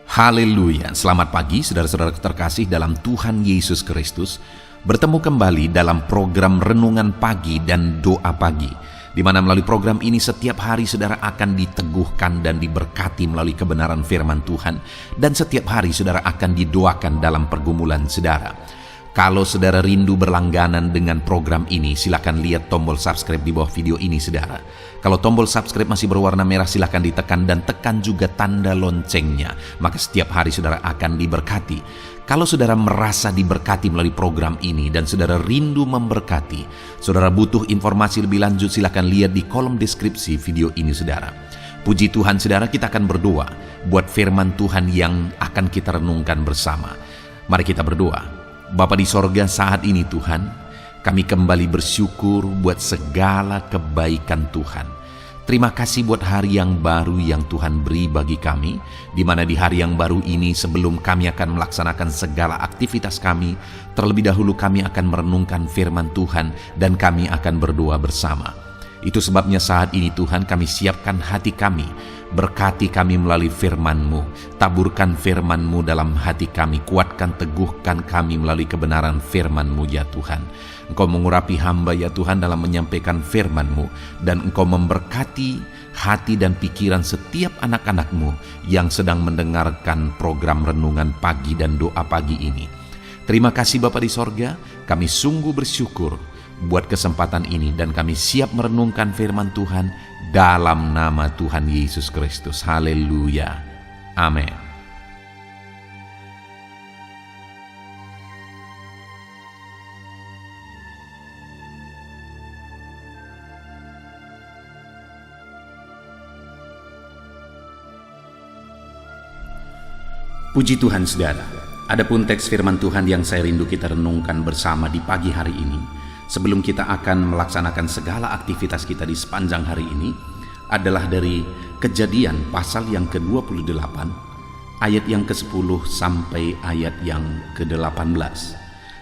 Haleluya, selamat pagi saudara-saudara terkasih dalam Tuhan Yesus Kristus. Bertemu kembali dalam program Renungan Pagi dan Doa Pagi, di mana melalui program ini setiap hari saudara akan diteguhkan dan diberkati melalui kebenaran firman Tuhan, dan setiap hari saudara akan didoakan dalam pergumulan saudara. Kalau saudara rindu berlangganan dengan program ini, silakan lihat tombol subscribe di bawah video ini saudara. Kalau tombol subscribe masih berwarna merah, silakan ditekan dan tekan juga tanda loncengnya. Maka setiap hari saudara akan diberkati. Kalau saudara merasa diberkati melalui program ini dan saudara rindu memberkati, saudara butuh informasi lebih lanjut, silakan lihat di kolom deskripsi video ini saudara. Puji Tuhan saudara, kita akan berdoa buat firman Tuhan yang akan kita renungkan bersama. Mari kita berdoa. Bapa di sorga, saat ini Tuhan, kami kembali bersyukur buat segala kebaikan Tuhan. Terima kasih buat hari yang baru yang Tuhan beri bagi kami, di mana di hari yang baru ini sebelum kami akan melaksanakan segala aktivitas kami, terlebih dahulu kami akan merenungkan firman Tuhan dan kami akan berdoa bersama. Itu sebabnya saat ini Tuhan kami siapkan hati kami, berkati kami melalui firman-Mu, taburkan firman-Mu dalam hati kami, kuatkan teguhkan kami melalui kebenaran firman-Mu ya Tuhan. Engkau mengurapi hamba ya Tuhan dalam menyampaikan firman-Mu, dan Engkau memberkati hati dan pikiran setiap anak-anak-Mu yang sedang mendengarkan program Renungan Pagi dan Doa Pagi ini. Terima kasih Bapa di sorga, kami sungguh bersyukur buat kesempatan ini dan kami siap merenungkan firman Tuhan dalam nama Tuhan Yesus Kristus. Haleluya. Amin. Puji Tuhan saudara. Adapun teks firman Tuhan yang saya rindu kita renungkan bersama di pagi hari ini, sebelum kita akan melaksanakan segala aktivitas kita di sepanjang hari ini, adalah dari Kejadian pasal yang ke-28, ayat yang ke-10 sampai ayat yang ke-18,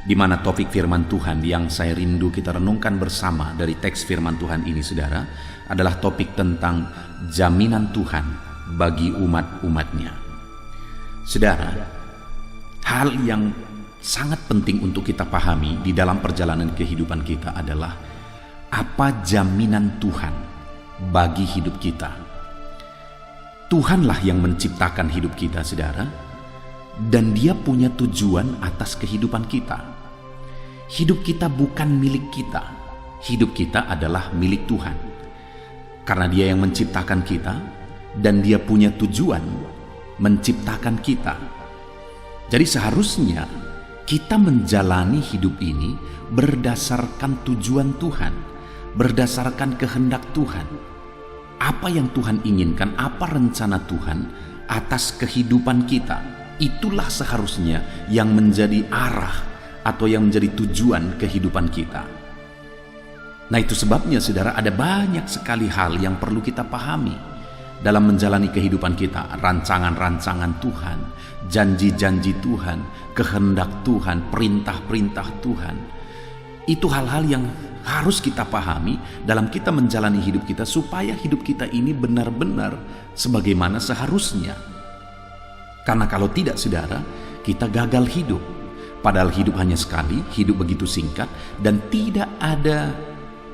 di mana topik firman Tuhan yang saya rindu kita renungkan bersama dari teks firman Tuhan ini saudara, adalah topik tentang jaminan Tuhan bagi umat-umatnya. Saudara, hal yang sangat penting untuk kita pahami di dalam perjalanan kehidupan kita adalah apa jaminan Tuhan bagi hidup kita. Tuhanlah yang menciptakan hidup kita, saudara, dan Dia punya tujuan atas kehidupan kita. Hidup kita bukan milik kita, hidup kita adalah milik Tuhan. Karena Dia yang menciptakan kita dan Dia punya tujuan menciptakan kita. Jadi seharusnya kita menjalani hidup ini berdasarkan tujuan Tuhan, berdasarkan kehendak Tuhan. Apa yang Tuhan inginkan, apa rencana Tuhan atas kehidupan kita, itulah seharusnya yang menjadi arah atau yang menjadi tujuan kehidupan kita. Nah, itu sebabnya saudara, ada banyak sekali hal yang perlu kita pahami dalam menjalani kehidupan kita. Rancangan-rancangan Tuhan, janji-janji Tuhan, kehendak Tuhan, perintah-perintah Tuhan. Itu hal-hal yang harus kita pahami dalam kita menjalani hidup kita, supaya hidup kita ini benar-benar sebagaimana seharusnya. Karena kalau tidak saudara, kita gagal hidup. Padahal hidup hanya sekali, hidup begitu singkat, dan tidak ada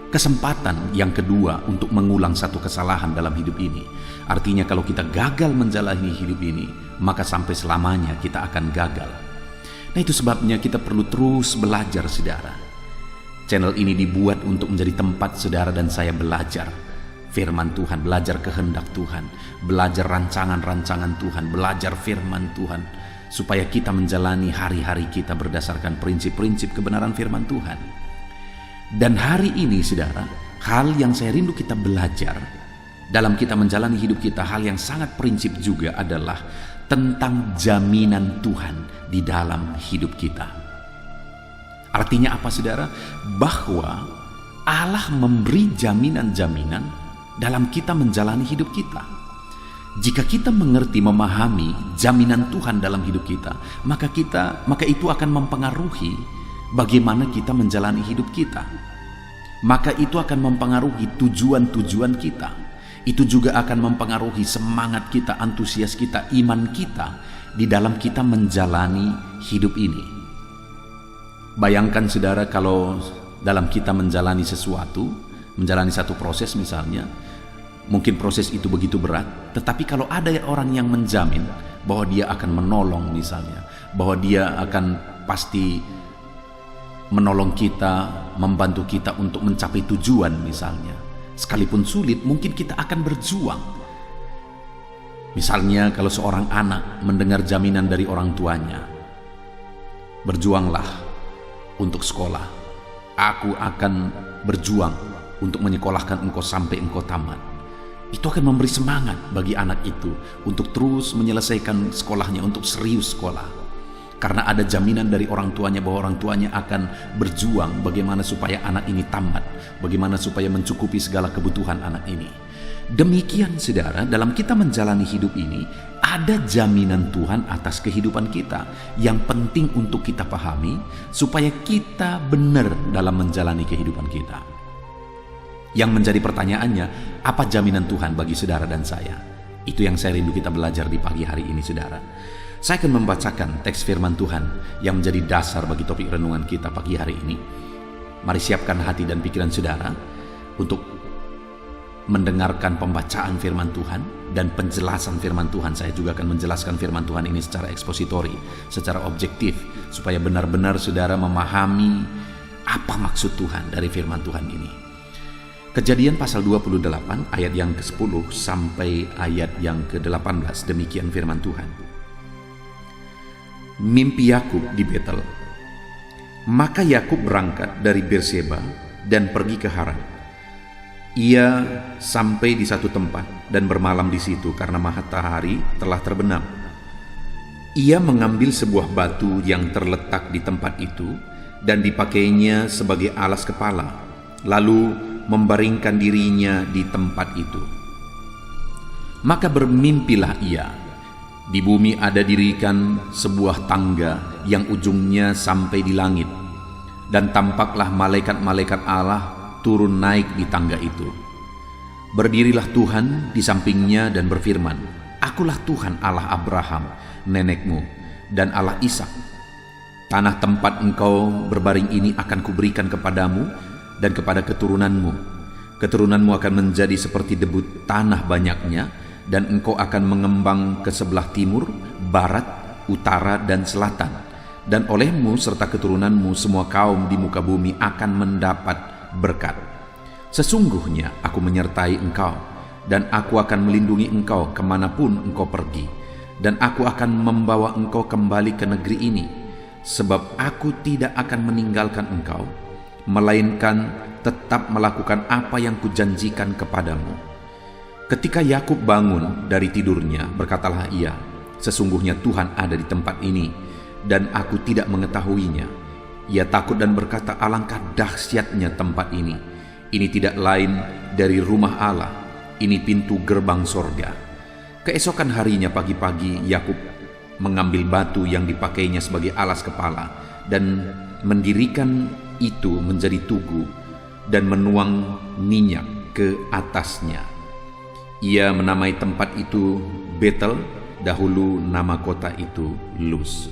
kesempatan yang kedua untuk mengulang satu kesalahan dalam hidup ini. Artinya kalau kita gagal menjalani hidup ini, maka sampai selamanya kita akan gagal. Nah, itu sebabnya kita perlu terus belajar saudara. Channel ini dibuat untuk menjadi tempat saudara dan saya belajar firman Tuhan, belajar kehendak Tuhan, belajar rancangan-rancangan Tuhan, belajar firman Tuhan, supaya kita menjalani hari-hari kita berdasarkan prinsip-prinsip kebenaran firman Tuhan. Dan hari ini saudara, hal yang saya rindu kita belajar dalam kita menjalani hidup kita, hal yang sangat prinsip juga adalah tentang jaminan Tuhan di dalam hidup kita. Artinya apa saudara? Bahwa Allah memberi jaminan-jaminan dalam kita menjalani hidup kita. Jika kita mengerti, memahami jaminan Tuhan dalam hidup kita, maka itu akan mempengaruhi bagaimana kita menjalani hidup kita. Maka itu akan mempengaruhi tujuan-tujuan kita. Itu juga akan mempengaruhi semangat kita, antusias kita, iman kita di dalam kita menjalani hidup ini. Bayangkan saudara, kalau dalam kita menjalani sesuatu, menjalani satu proses misalnya, mungkin proses itu begitu berat, tetapi kalau ada orang yang menjamin bahwa dia akan menolong misalnya, bahwa dia akan pasti menolong kita, membantu kita untuk mencapai tujuan misalnya, sekalipun sulit mungkin kita akan berjuang. Misalnya kalau seorang anak mendengar jaminan dari orang tuanya, berjuanglah untuk sekolah, aku akan berjuang untuk menyekolahkan engkau sampai engkau tamat. Itu akan memberi semangat bagi anak itu untuk terus menyelesaikan sekolahnya, untuk serius sekolah. Karena ada jaminan dari orang tuanya bahwa orang tuanya akan berjuang bagaimana supaya anak ini tamat, bagaimana supaya mencukupi segala kebutuhan anak ini. Demikian saudara, dalam kita menjalani hidup ini ada jaminan Tuhan atas kehidupan kita yang penting untuk kita pahami supaya kita benar dalam menjalani kehidupan kita. Yang menjadi pertanyaannya, apa jaminan Tuhan bagi saudara dan saya? Itu yang saya rindu kita belajar di pagi hari ini saudara. Saya akan membacakan teks firman Tuhan yang menjadi dasar bagi topik renungan kita pagi hari ini. Mari siapkan hati dan pikiran saudara untuk mendengarkan pembacaan firman Tuhan dan penjelasan firman Tuhan. Saya juga akan menjelaskan firman Tuhan ini secara ekspositori, secara objektif, supaya benar-benar saudara memahami apa maksud Tuhan dari firman Tuhan ini. Kejadian pasal 28 ayat yang ke-10 sampai ayat yang ke-18, demikian firman Tuhan. Mimpi Yakub di Betel. Maka Yakub berangkat dari Berseba dan pergi ke Haran. Ia sampai di satu tempat dan bermalam di situ karena matahari telah terbenam. Ia mengambil sebuah batu yang terletak di tempat itu dan dipakainya sebagai alas kepala, lalu membaringkan dirinya di tempat itu. Maka bermimpilah ia. Di bumi ada dirikan sebuah tangga yang ujungnya sampai di langit, dan tampaklah malaikat-malaikat Allah turun naik di tangga itu. Berdirilah Tuhan di sampingnya dan berfirman, Akulah Tuhan Allah Abraham, nenekmu, dan Allah Ishak. Tanah tempat engkau berbaring ini akan kuberikan kepadamu dan kepada keturunanmu. Keturunanmu akan menjadi seperti debu tanah banyaknya, dan engkau akan mengembang ke sebelah timur, barat, utara, dan selatan. Dan olehmu serta keturunanmu semua kaum di muka bumi akan mendapat berkat. Sesungguhnya aku menyertai engkau, dan aku akan melindungi engkau kemanapun engkau pergi. Dan aku akan membawa engkau kembali ke negeri ini, sebab aku tidak akan meninggalkan engkau, melainkan tetap melakukan apa yang kujanjikan kepadamu. Ketika Yakub bangun dari tidurnya, berkatalah ia, Sesungguhnya Tuhan ada di tempat ini, dan aku tidak mengetahuinya. Ia takut dan berkata, Alangkah dahsyatnya tempat ini. Ini tidak lain dari rumah Allah. Ini pintu gerbang sorga. Keesokan harinya pagi-pagi, Yakub mengambil batu yang dipakainya sebagai alas kepala dan mendirikan itu menjadi tugu dan menuang minyak ke atasnya. Ia menamai tempat itu Betel, dahulu nama kota itu Luz.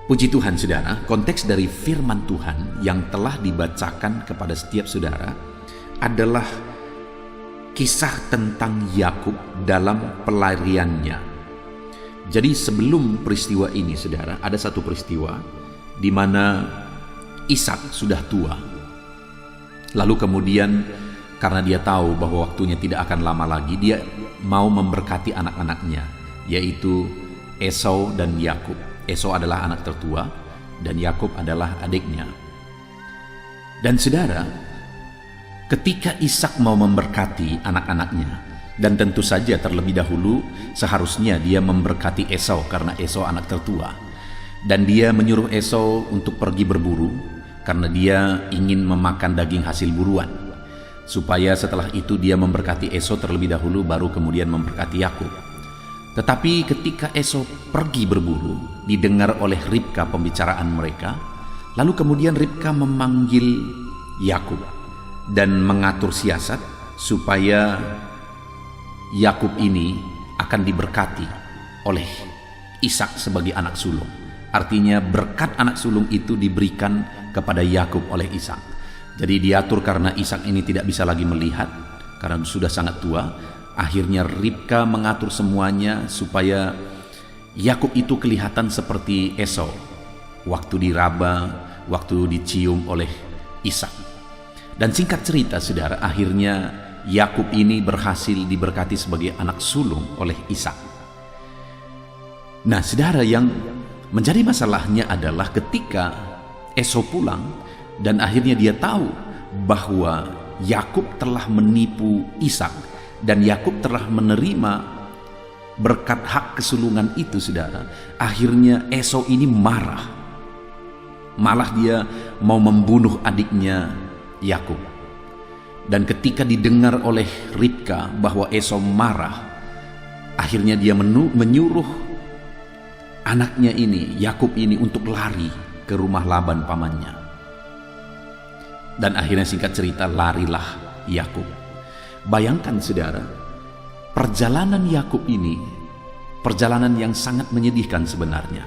Puji Tuhan saudara, konteks dari firman Tuhan yang telah dibacakan kepada setiap saudara adalah kisah tentang Yakub dalam pelariannya. Jadi sebelum peristiwa ini saudara, ada satu peristiwa di mana Ishak sudah tua. Lalu kemudian karena dia tahu bahwa waktunya tidak akan lama lagi, dia mau memberkati anak-anaknya, yaitu Esau dan Yakub. Esau adalah anak tertua dan Yakub adalah adiknya. Dan saudara, ketika Ishak mau memberkati anak-anaknya, dan tentu saja terlebih dahulu seharusnya dia memberkati Esau karena Esau anak tertua, dan dia menyuruh Esau untuk pergi berburu karena dia ingin memakan daging hasil buruan, supaya setelah itu dia memberkati Esau terlebih dahulu, baru kemudian memberkati Yakub. Tetapi ketika Esau pergi berburu, didengar oleh Ribka pembicaraan mereka. Lalu kemudian Ribka memanggil Yakub dan mengatur siasat supaya Yakub ini akan diberkati oleh Ishak sebagai anak sulung. Artinya berkat anak sulung itu diberikan kepada Yakub oleh Ishak. Jadi diatur karena Ishak ini tidak bisa lagi melihat karena sudah sangat tua. Akhirnya Ribka mengatur semuanya supaya Yakub itu kelihatan seperti Esau waktu diraba, waktu dicium oleh Ishak. Dan singkat cerita saudara, akhirnya Yakub ini berhasil diberkati sebagai anak sulung oleh Ishak. Nah saudara, yang menjadi masalahnya adalah ketika Esau pulang dan akhirnya dia tahu bahwa Yakub telah menipu Ishak dan Yakub telah menerima berkat hak kesulungan itu saudara. Akhirnya Esau ini marah, malah dia mau membunuh adiknya Yakub. Dan ketika didengar oleh Ribka bahwa Esau marah, akhirnya dia menyuruh anaknya ini, Yakub ini, untuk lari ke rumah Laban pamannya. Dan akhirnya singkat cerita, larilah Yakub. Bayangkan saudara, perjalanan Yakub ini perjalanan yang sangat menyedihkan sebenarnya.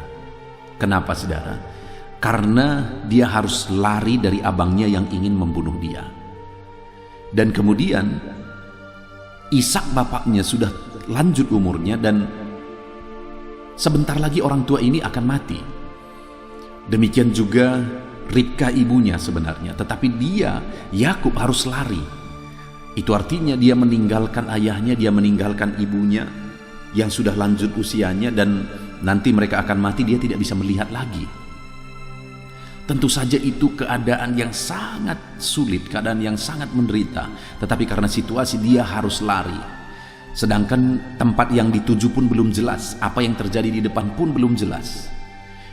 Kenapa saudara? Karena dia harus lari dari abangnya yang ingin membunuh dia. Dan kemudian Ishak bapaknya sudah lanjut umurnya dan sebentar lagi orang tua ini akan mati. Demikian juga Ribka ibunya sebenarnya. Tetapi dia, Yakub, harus lari. Itu artinya dia meninggalkan ayahnya, dia meninggalkan ibunya yang sudah lanjut usianya, dan nanti mereka akan mati, dia tidak bisa melihat lagi. Tentu saja itu keadaan yang sangat sulit, keadaan yang sangat menderita. Tetapi karena situasi dia harus lari. Sedangkan tempat yang dituju pun belum jelas, apa yang terjadi di depan pun belum jelas.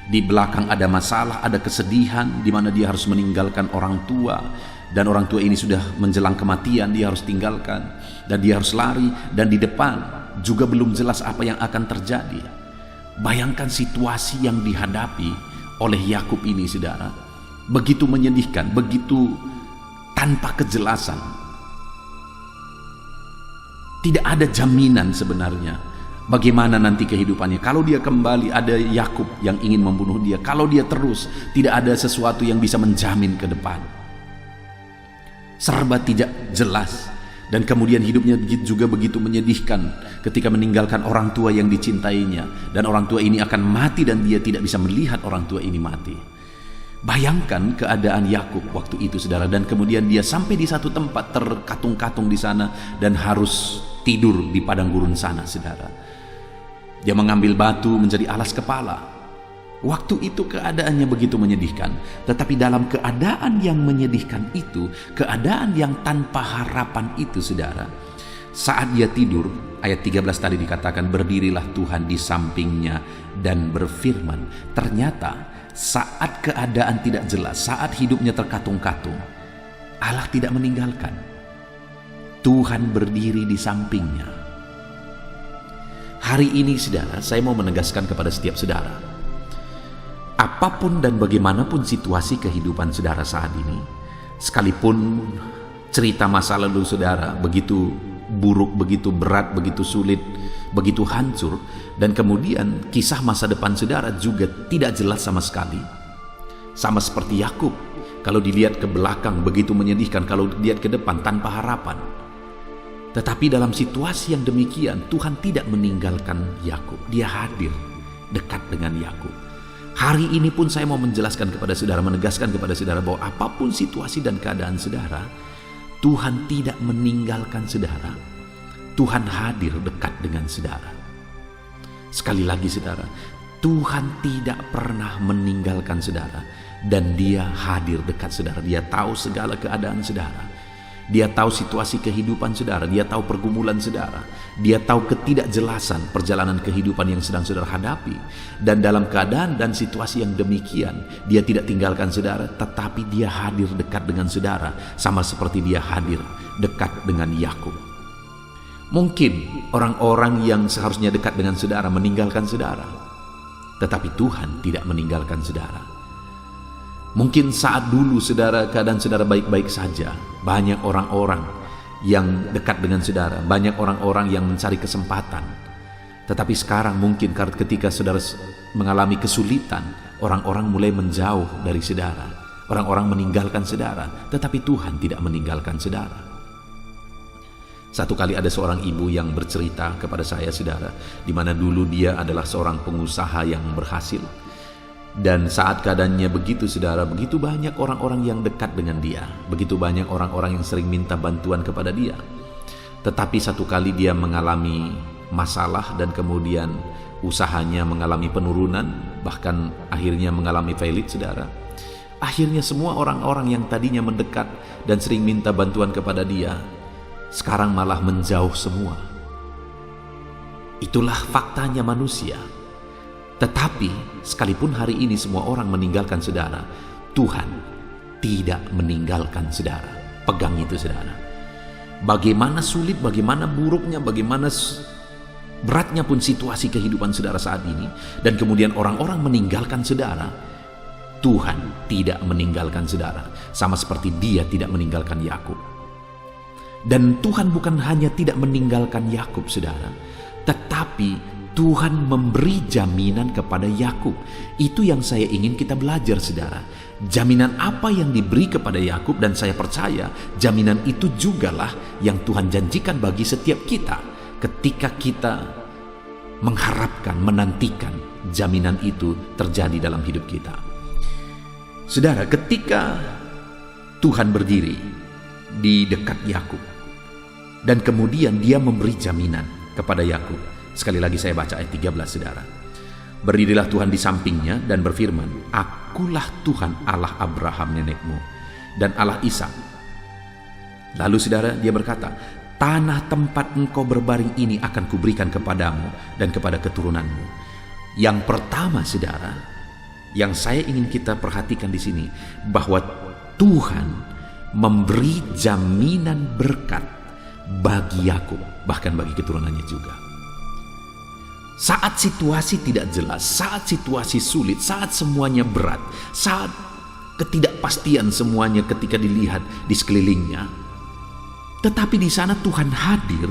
Di belakang ada masalah, ada kesedihan, di mana dia harus meninggalkan orang tua, dan orang tua ini sudah menjelang kematian, dia harus tinggalkan, dan dia harus lari, dan di depan juga belum jelas apa yang akan terjadi. Bayangkan situasi yang dihadapi oleh Yakub ini saudara, begitu menyedihkan, begitu tanpa kejelasan. Tidak ada jaminan sebenarnya bagaimana nanti kehidupannya. Kalau dia kembali, ada Yakub yang ingin membunuh dia. Kalau dia terus, tidak ada sesuatu yang bisa menjamin ke depan. Serba tidak jelas. Dan kemudian hidupnya juga begitu menyedihkan ketika meninggalkan orang tua yang dicintainya. Dan orang tua ini akan mati dan dia tidak bisa melihat orang tua ini mati. Bayangkan keadaan Yakub waktu itu saudara. Dan kemudian dia sampai di satu tempat terkatung-katung di sana dan harus tidur di padang gurun sana saudara. Dia mengambil batu menjadi alas kepala. Waktu itu keadaannya begitu menyedihkan. Tetapi dalam keadaan yang menyedihkan itu, keadaan yang tanpa harapan itu saudara, saat dia tidur, ayat 13 tadi dikatakan, berdirilah Tuhan di sampingnya dan berfirman. Ternyata saat keadaan tidak jelas, saat hidupnya terkatung-katung, Allah tidak meninggalkan. Tuhan berdiri di sampingnya. Hari ini saudara, saya mau menegaskan kepada setiap saudara, apapun dan bagaimanapun situasi kehidupan saudara saat ini, sekalipun cerita masa lalu saudara begitu buruk, begitu berat, begitu sulit, begitu hancur, dan kemudian kisah masa depan saudara juga tidak jelas sama sekali. Sama seperti Yakub, kalau dilihat ke belakang begitu menyedihkan, kalau dilihat ke depan tanpa harapan. Tetapi dalam situasi yang demikian, Tuhan tidak meninggalkan Yakub. Dia hadir dekat dengan Yakub. Hari ini pun saya mau menjelaskan kepada saudara, menegaskan kepada saudara bahwa apapun situasi dan keadaan saudara, Tuhan tidak meninggalkan saudara. Tuhan hadir dekat dengan saudara. Sekali lagi saudara, Tuhan tidak pernah meninggalkan saudara, dan Dia hadir dekat saudara. Dia tahu segala keadaan saudara. Dia tahu situasi kehidupan saudara. Dia tahu pergumulan saudara. Dia tahu ketidakjelasan perjalanan kehidupan yang sedang saudara hadapi. Dan dalam keadaan dan situasi yang demikian, Dia tidak tinggalkan saudara, tetapi Dia hadir dekat dengan saudara, sama seperti Dia hadir dekat dengan Yakub. Mungkin orang-orang yang seharusnya dekat dengan saudara meninggalkan saudara, tetapi Tuhan tidak meninggalkan saudara. Mungkin saat dulu saudara, keadaan saudara baik-baik saja, banyak orang-orang yang dekat dengan saudara, banyak orang-orang yang mencari kesempatan. Tetapi sekarang mungkin ketika saudara mengalami kesulitan, orang-orang mulai menjauh dari saudara, orang-orang meninggalkan saudara, tetapi Tuhan tidak meninggalkan saudara. Satu kali ada seorang ibu yang bercerita kepada saya, saudara, di mana dulu dia adalah seorang pengusaha yang berhasil. Dan saat keadaannya begitu, saudara, begitu banyak orang-orang yang dekat dengan dia, begitu banyak orang-orang yang sering minta bantuan kepada dia. Tetapi satu kali dia mengalami masalah dan kemudian usahanya mengalami penurunan, bahkan akhirnya mengalami failing, saudara. Akhirnya semua orang-orang yang tadinya mendekat dan sering minta bantuan kepada dia, sekarang malah menjauh semua. Itulah faktanya manusia. Tetapi sekalipun hari ini semua orang meninggalkan saudara, Tuhan tidak meninggalkan saudara. Pegang itu, saudara. Bagaimana sulit, bagaimana buruknya, bagaimana beratnya pun situasi kehidupan saudara saat ini, dan kemudian orang-orang meninggalkan saudara, Tuhan tidak meninggalkan saudara. Sama seperti Dia tidak meninggalkan Yakub. Dan Tuhan bukan hanya tidak meninggalkan Yakub, saudara, tetapi Tuhan memberi jaminan kepada Yakub. Itu yang saya ingin kita belajar, saudara. Jaminan apa yang diberi kepada Yakub, dan saya percaya jaminan itu jugalah yang Tuhan janjikan bagi setiap kita ketika kita mengharapkan, menantikan jaminan itu terjadi dalam hidup kita. Saudara, ketika Tuhan berdiri di dekat Yakub dan kemudian Dia memberi jaminan kepada Yakub. Sekali lagi saya baca ayat 13, saudara. Berdirilah Tuhan di sampingnya dan berfirman, Akulah Tuhan Allah Abraham nenekmu dan Allah Ishak. Lalu saudara, Dia berkata, Tanah tempat engkau berbaring ini akan kuberikan kepadamu dan kepada keturunanmu. Yang pertama, saudara, yang saya ingin kita perhatikan di sini, bahwa Tuhan memberi jaminan berkat bagi Yakub, bahkan bagi keturunannya juga. Saat situasi tidak jelas, saat situasi sulit, saat semuanya berat, saat ketidakpastian semuanya ketika dilihat di sekelilingnya, tetapi di sana Tuhan hadir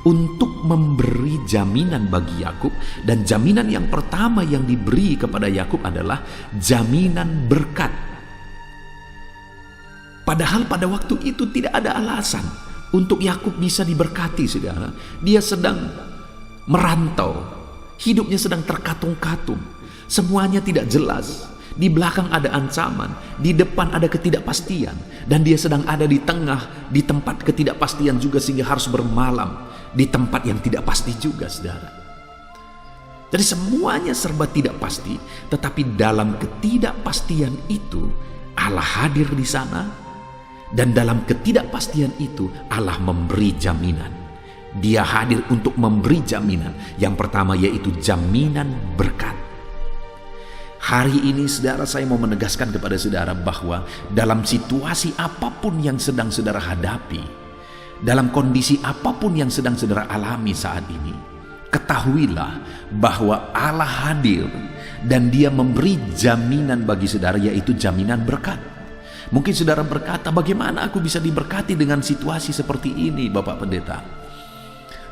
untuk memberi jaminan bagi Yakub. Dan jaminan yang pertama yang diberi kepada Yakub adalah jaminan berkat. Padahal pada waktu itu tidak ada alasan untuk Yakub bisa diberkati, saudara. Dia sedang merantau, hidupnya sedang terkatung-katung, semuanya tidak jelas. Di belakang ada ancaman, di depan ada ketidakpastian, dan dia sedang ada di tengah, di tempat ketidakpastian juga, sehingga harus bermalam di tempat yang tidak pasti juga, saudara. Jadi semuanya serba tidak pasti, tetapi dalam ketidakpastian itu Allah hadir di sana, dan dalam ketidakpastian itu Allah memberi jaminan. Dia hadir untuk memberi jaminan. Yang pertama yaitu jaminan berkat. Hari ini, saudara, saya mau menegaskan kepada saudara bahwa dalam situasi apapun yang sedang saudara hadapi, dalam kondisi apapun yang sedang saudara alami saat ini, ketahuilah bahwa Allah hadir dan Dia memberi jaminan bagi saudara, yaitu jaminan berkat. Mungkin saudara berkata, bagaimana aku bisa diberkati dengan situasi seperti ini, Bapak Pendeta?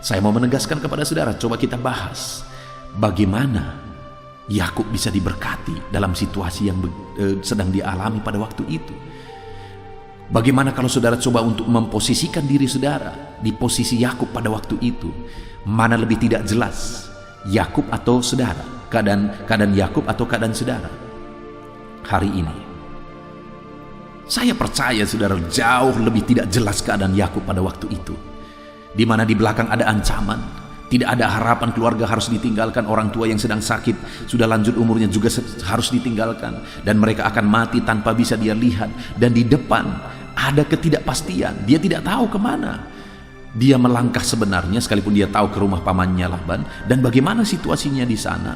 Saya mau menegaskan kepada saudara, coba kita bahas bagaimana Yakub bisa diberkati dalam situasi yang sedang dialami pada waktu itu. Bagaimana kalau saudara coba untuk memposisikan diri saudara di posisi Yakub pada waktu itu? Mana lebih tidak jelas, Yakub atau saudara? Keadaan Yakub atau keadaan saudara? Hari ini saya percaya saudara jauh lebih tidak jelas keadaan Yakub pada waktu itu, di mana di belakang ada ancaman. Tidak ada harapan, keluarga harus ditinggalkan, orang tua yang sedang sakit, sudah lanjut umurnya juga harus ditinggalkan, dan mereka akan mati tanpa bisa dia lihat. Dan di depan ada ketidakpastian, dia tidak tahu kemana dia melangkah sebenarnya, sekalipun dia tahu ke rumah pamannya Laban, dan bagaimana situasinya di sana,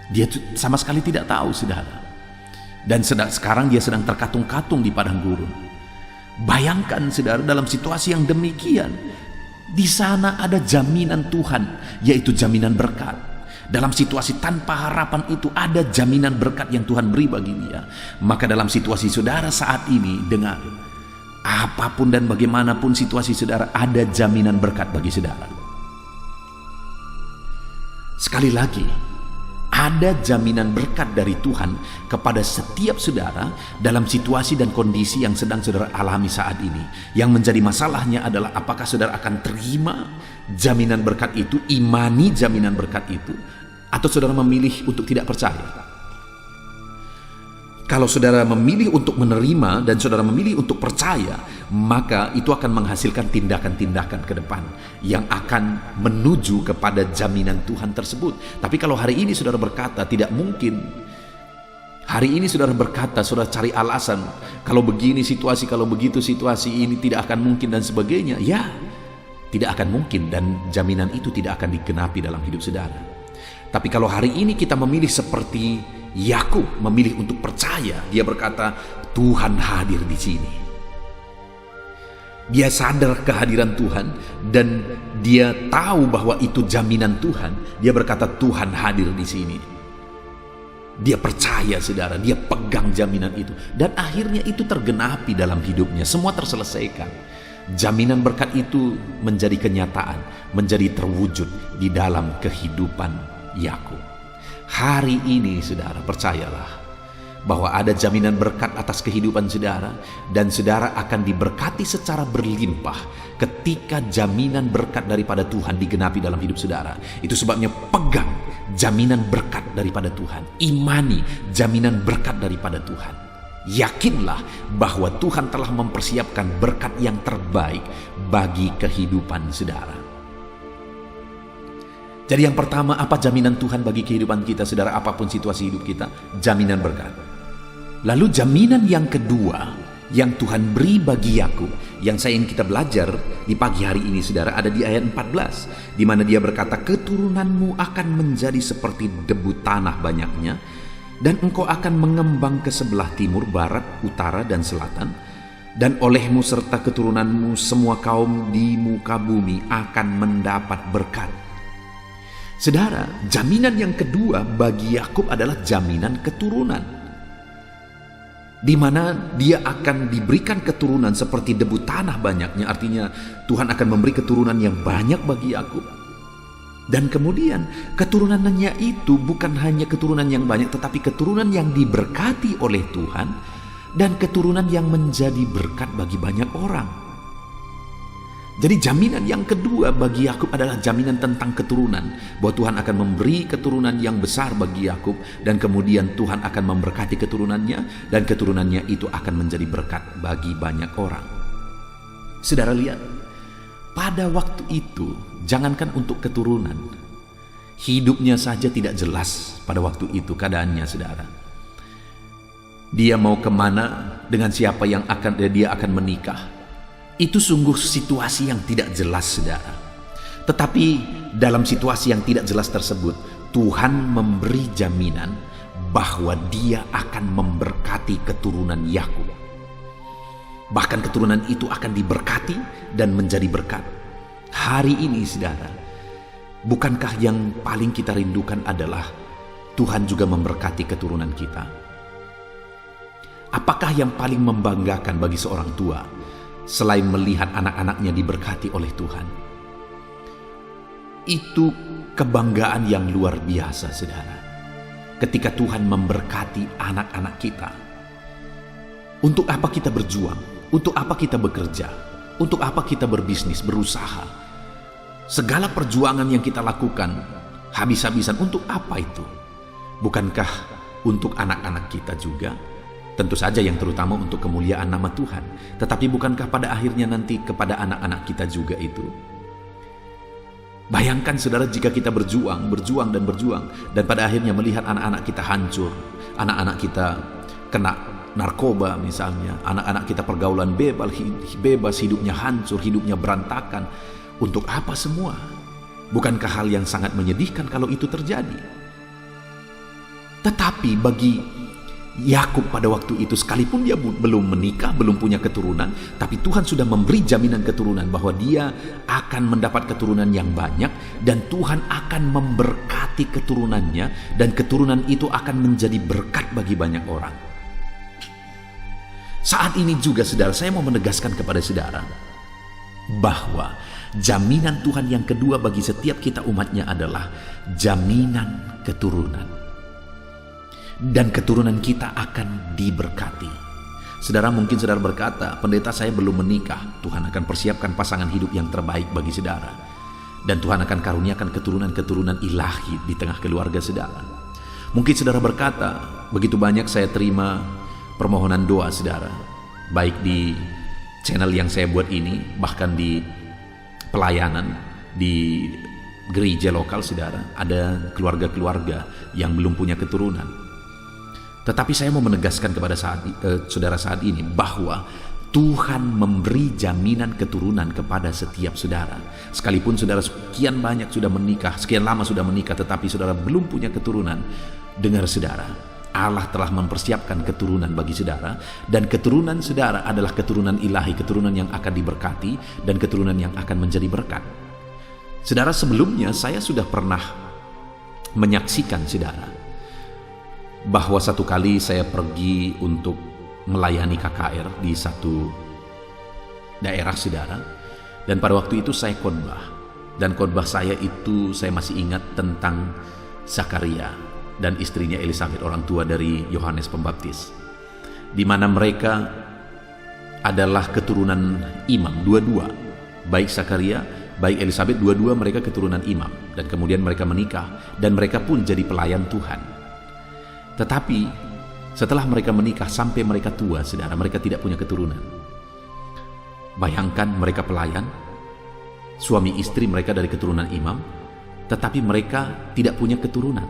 dia sama sekali tidak tahu, saudara. Dan sekarang dia sedang terkatung-katung di padang gurun. Bayangkan, saudara, dalam situasi yang demikian, di sana ada jaminan Tuhan, yaitu jaminan berkat. Dalam situasi tanpa harapan itu ada jaminan berkat yang Tuhan beri bagi dia. Maka dalam situasi saudara saat ini, dengar, apapun dan bagaimanapun situasi saudara, ada jaminan berkat bagi saudara. Sekali lagi, ada jaminan berkat dari Tuhan kepada setiap saudara dalam situasi dan kondisi yang sedang saudara alami saat ini. Yang menjadi masalahnya adalah apakah saudara akan terima jaminan berkat itu, imani jaminan berkat itu, atau saudara memilih untuk tidak percaya. Kalau saudara memilih untuk menerima dan saudara memilih untuk percaya, maka itu akan menghasilkan tindakan-tindakan ke depan yang akan menuju kepada jaminan Tuhan tersebut. Tapi kalau hari ini saudara berkata tidak mungkin, hari ini saudara berkata, saudara cari alasan, kalau begini situasi, kalau begitu situasi ini tidak akan mungkin dan sebagainya, ya tidak akan mungkin dan jaminan itu tidak akan digenapi dalam hidup saudara. Tapi kalau hari ini kita memilih seperti Yakub, memilih untuk percaya, dia berkata, Tuhan hadir di sini. Dia sadar kehadiran Tuhan dan dia tahu bahwa itu jaminan Tuhan. Dia berkata, Tuhan hadir di sini. Dia percaya, saudara, dia pegang jaminan itu dan akhirnya itu tergenapi dalam hidupnya. Semua terselesaikan. Jaminan berkat itu menjadi kenyataan, menjadi terwujud di dalam kehidupan Yakub. Hari ini saudara percayalah bahwa ada jaminan berkat atas kehidupan saudara dan saudara akan diberkati secara berlimpah ketika jaminan berkat daripada Tuhan digenapi dalam hidup saudara. Itu sebabnya pegang jaminan berkat daripada Tuhan, imani jaminan berkat daripada Tuhan. Yakinlah bahwa Tuhan telah mempersiapkan berkat yang terbaik bagi kehidupan saudara. Jadi yang pertama, apa jaminan Tuhan bagi kehidupan kita, saudara, apapun situasi hidup kita? Jaminan berkat. Lalu jaminan yang kedua yang Tuhan beri bagi Yakub, yang saya ingin kita belajar di pagi hari ini, saudara, ada di ayat 14, di mana dia berkata, keturunanmu akan menjadi seperti debu tanah banyaknya, dan engkau akan mengembang ke sebelah timur, barat, utara, dan selatan, dan olehmu serta keturunanmu semua kaum di muka bumi akan mendapat berkat. Saudara, jaminan yang kedua bagi Yakub adalah jaminan keturunan, di mana dia akan diberikan keturunan seperti debu tanah banyaknya. Artinya Tuhan akan memberi keturunan yang banyak bagi Yakub. Dan kemudian keturunannya itu bukan hanya keturunan yang banyak, tetapi keturunan yang diberkati oleh Tuhan dan keturunan yang menjadi berkat bagi banyak orang. Jadi jaminan yang kedua bagi Yakub adalah jaminan tentang keturunan, bahwa Tuhan akan memberi keturunan yang besar bagi Yakub dan kemudian Tuhan akan memberkati keturunannya dan keturunannya itu akan menjadi berkat bagi banyak orang. Saudara lihat, pada waktu itu jangankan untuk keturunan, hidupnya saja tidak jelas pada waktu itu keadaannya, saudara. Dia mau kemana, dengan siapa yang dia akan menikah. Itu sungguh situasi yang tidak jelas, saudara. Tetapi dalam situasi yang tidak jelas tersebut, Tuhan memberi jaminan bahwa dia akan memberkati keturunan Yakub. Bahkan keturunan itu akan diberkati dan menjadi berkat. Hari ini, saudara, bukankah yang paling kita rindukan adalah Tuhan juga memberkati keturunan kita? Apakah yang paling membanggakan bagi seorang tua selain melihat anak-anaknya diberkati oleh Tuhan? Itu kebanggaan yang luar biasa, saudara. Ketika Tuhan memberkati anak-anak kita. Untuk apa kita berjuang? Untuk apa kita bekerja? Untuk apa kita berbisnis, berusaha? Segala perjuangan yang kita lakukan habis-habisan, untuk apa itu? Bukankah untuk anak-anak kita juga? Tentu saja yang terutama untuk kemuliaan nama Tuhan. Tetapi bukankah pada akhirnya nanti kepada anak-anak kita juga itu? Bayangkan, saudara, jika kita berjuang dan pada akhirnya melihat anak-anak kita hancur, anak-anak kita kena narkoba misalnya, anak-anak kita pergaulan bebas, hidupnya hancur, hidupnya berantakan. Untuk apa semua? Bukankah hal yang sangat menyedihkan kalau itu terjadi? Tetapi bagi Yakub pada waktu itu, sekalipun dia belum menikah, belum punya keturunan, tapi Tuhan sudah memberi jaminan keturunan bahwa dia akan mendapat keturunan yang banyak dan Tuhan akan memberkati keturunannya dan keturunan itu akan menjadi berkat bagi banyak orang. Saat ini juga, saudara, saya mau menegaskan kepada saudara bahwa Jaminan Tuhan yang kedua bagi setiap kita umatnya adalah jaminan keturunan. Dan keturunan kita akan diberkati. Saudara, mungkin saudara berkata, pendeta saya belum menikah. Tuhan akan persiapkan pasangan hidup yang terbaik bagi saudara. Dan Tuhan akan karuniakan keturunan-keturunan ilahi di tengah keluarga saudara. Mungkin saudara berkata, begitu banyak saya terima permohonan doa saudara, baik di channel yang saya buat ini, bahkan di pelayanan di gereja lokal saudara, ada keluarga-keluarga yang belum punya keturunan. Tetapi saya mau menegaskan kepada saudara saat ini bahwa Tuhan memberi jaminan keturunan kepada setiap saudara. Sekalipun saudara sekian banyak sudah menikah, sekian lama sudah menikah, tetapi saudara belum punya keturunan, dengar saudara, Allah telah mempersiapkan keturunan bagi saudara, dan keturunan saudara adalah keturunan ilahi, keturunan yang akan diberkati dan keturunan yang akan menjadi berkat. Saudara, sebelumnya saya sudah pernah menyaksikan saudara bahwa satu kali saya pergi untuk melayani KKR di satu daerah saudara, dan pada waktu itu saya khotbah, dan khotbah saya itu saya masih ingat tentang Zakaria dan istrinya Elisabeth, orang tua dari Yohanes Pembaptis, di mana mereka adalah keturunan imam, dua-dua, baik Zakaria, baik Elisabeth, dua-dua mereka keturunan imam, dan kemudian mereka menikah, dan mereka pun jadi pelayan Tuhan. Tetapi setelah mereka menikah sampai mereka tua, saudara, mereka tidak punya keturunan. Bayangkan mereka pelayan, suami istri mereka dari keturunan imam, tetapi mereka tidak punya keturunan.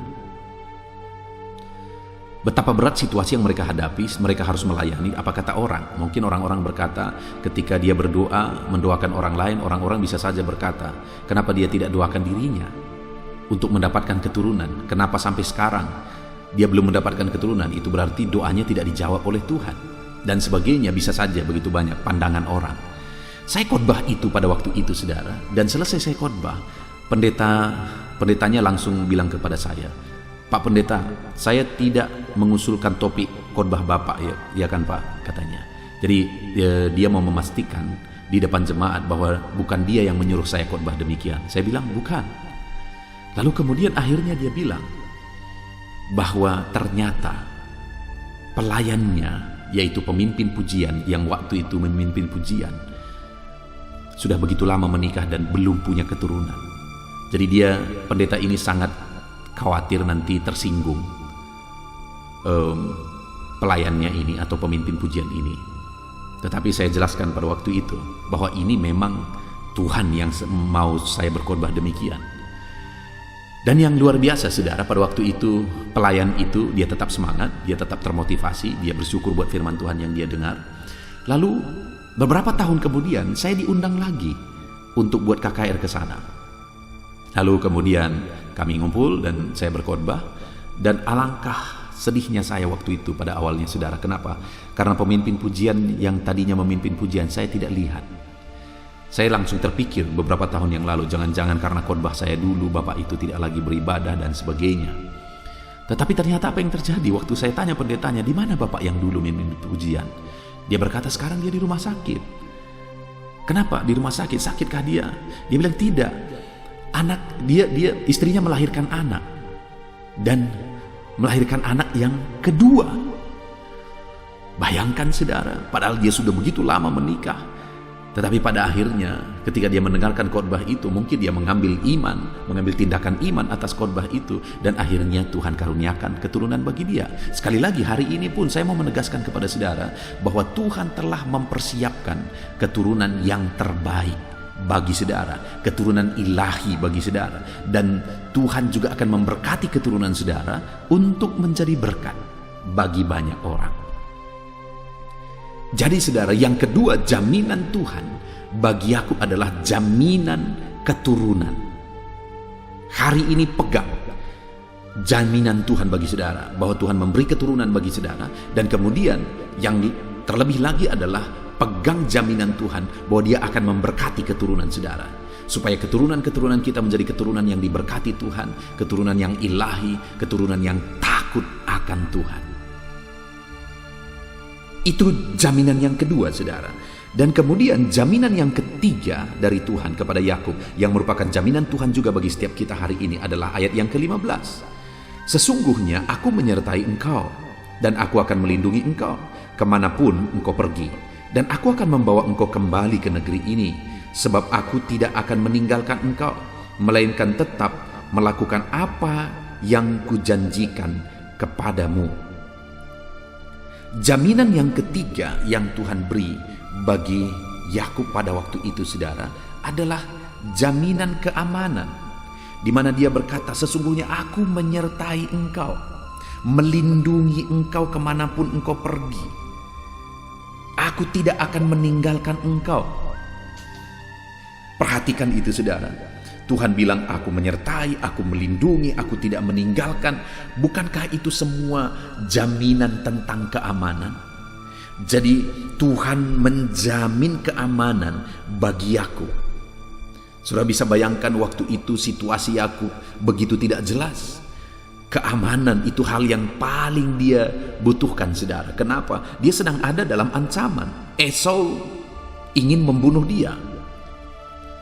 Betapa berat situasi yang mereka hadapi, mereka harus melayani. Apa kata orang? Mungkin orang-orang berkata ketika dia berdoa, mendoakan orang lain, orang-orang bisa saja berkata, kenapa dia tidak doakan dirinya untuk mendapatkan keturunan? Kenapa sampai sekarang dia belum mendapatkan keturunan? Itu berarti doanya tidak dijawab oleh Tuhan. Dan sebagainya, bisa saja begitu banyak pandangan orang. Saya khotbah itu pada waktu itu saudara, dan selesai saya khotbah, pendetanya langsung bilang kepada saya, Pak Pendeta, saya tidak mengusulkan topik khotbah Bapak, ya kan Pak, katanya. Jadi dia mau memastikan di depan jemaat bahwa bukan dia yang menyuruh saya khotbah demikian. Saya bilang bukan. Lalu kemudian akhirnya dia bilang bahwa ternyata pelayannya, yaitu pemimpin pujian yang waktu itu memimpin pujian, sudah begitu lama menikah dan belum punya keturunan. Jadi pendeta ini sangat khawatir nanti tersinggung pelayannya ini atau pemimpin pujian ini. Tetapi saya jelaskan pada waktu itu bahwa ini memang Tuhan yang mau saya berkhotbah demikian. Dan yang luar biasa saudara, pada waktu itu pelayan itu dia tetap semangat, dia tetap termotivasi, dia bersyukur buat firman Tuhan yang dia dengar. Lalu beberapa tahun kemudian saya diundang lagi untuk buat KKR ke sana. Lalu kemudian kami ngumpul dan saya berkhotbah, dan alangkah sedihnya saya waktu itu pada awalnya saudara. Kenapa? Karena pemimpin pujian yang tadinya memimpin pujian saya tidak lihat. Saya langsung terpikir beberapa tahun yang lalu, jangan-jangan karena khotbah saya dulu Bapak itu tidak lagi beribadah dan sebagainya. Tetapi ternyata apa yang terjadi waktu saya tanya pendetanya, di mana Bapak yang dulu memimpin pujian? Dia berkata sekarang dia di rumah sakit. Kenapa di rumah sakit? Sakitkah dia? Dia bilang tidak. Dia istrinya melahirkan anak, dan melahirkan anak yang kedua. Bayangkan saudara, padahal dia sudah begitu lama menikah, tetapi pada akhirnya ketika dia mendengarkan khotbah itu, mungkin dia mengambil tindakan iman atas khotbah itu, dan akhirnya Tuhan karuniakan keturunan bagi dia. Sekali lagi hari ini pun saya mau menegaskan kepada saudara bahwa Tuhan telah mempersiapkan keturunan yang terbaik bagi saudara, keturunan ilahi bagi saudara, dan Tuhan juga akan memberkati keturunan saudara untuk menjadi berkat bagi banyak orang. Jadi saudara, yang kedua, jaminan Tuhan bagi aku adalah jaminan keturunan. Hari ini pegang jaminan Tuhan bagi saudara, bahwa Tuhan memberi keturunan bagi saudara, dan kemudian yang terlebih lagi adalah pegang jaminan Tuhan bahwa dia akan memberkati keturunan saudara, supaya keturunan-keturunan kita menjadi keturunan yang diberkati Tuhan, keturunan yang ilahi, keturunan yang takut akan Tuhan. Itu jaminan yang kedua saudara. Dan kemudian jaminan yang ketiga dari Tuhan kepada Yakub, yang merupakan jaminan Tuhan juga bagi setiap kita hari ini, adalah ayat yang ke-15. Sesungguhnya aku menyertai engkau, dan aku akan melindungi engkau kemanapun engkau pergi, dan aku akan membawa engkau kembali ke negeri ini, sebab aku tidak akan meninggalkan engkau, melainkan tetap melakukan apa yang kujanjikan kepadamu. Jaminan yang ketiga yang Tuhan beri bagi Yakub pada waktu itu, saudara, adalah jaminan keamanan, di mana dia berkata, sesungguhnya aku menyertai engkau, melindungi engkau kemanapun engkau pergi. Aku tidak akan meninggalkan engkau. Perhatikan itu, saudara. Tuhan bilang, aku menyertai, aku melindungi, aku tidak meninggalkan. Bukankah itu semua jaminan tentang keamanan? Jadi Tuhan menjamin keamanan bagi Yakub. Sudah bisa bayangkan waktu itu situasi Yakub begitu tidak jelas. Keamanan itu hal yang paling dia butuhkan, saudara. Kenapa? Dia sedang ada dalam ancaman. Esau ingin membunuh dia.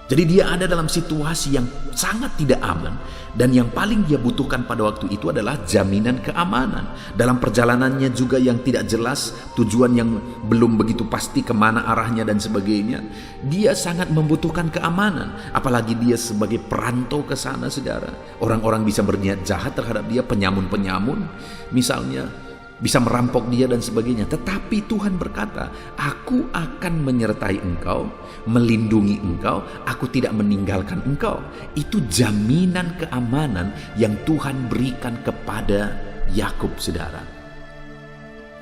Jadi dia ada dalam situasi yang sangat tidak aman, dan yang paling dia butuhkan pada waktu itu adalah jaminan keamanan. Dalam perjalanannya juga yang tidak jelas, tujuan yang belum begitu pasti kemana arahnya dan sebagainya, dia sangat membutuhkan keamanan. Apalagi dia sebagai perantau ke sana, saudara. Orang-orang bisa berniat jahat terhadap dia, penyamun-penyamun misalnya bisa merampok dia dan sebagainya. Tetapi Tuhan berkata, aku akan menyertai engkau, melindungi engkau, aku tidak meninggalkan engkau. Itu jaminan keamanan yang Tuhan berikan kepada Yakub, saudara.